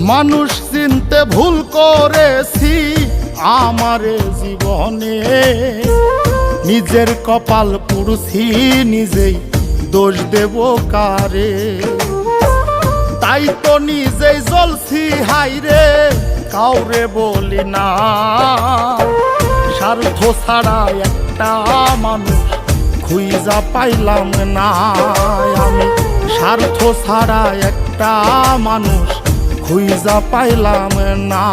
মানুষ চিনতে ভুল করেছি আমারে জীবনে, নিজের কপাল পুড়ছি নিজেই দোষ দেব কারে। তাই তো নিজেই জ্বলছি হাইরে কাউরে বলি না, স্বার্থ ছাড়া একটা মানুষ খুঁজা পাইলাম না। আমি স্বার্থ ছাড়া একটা মানুষ খুঁজা পাইলাম না।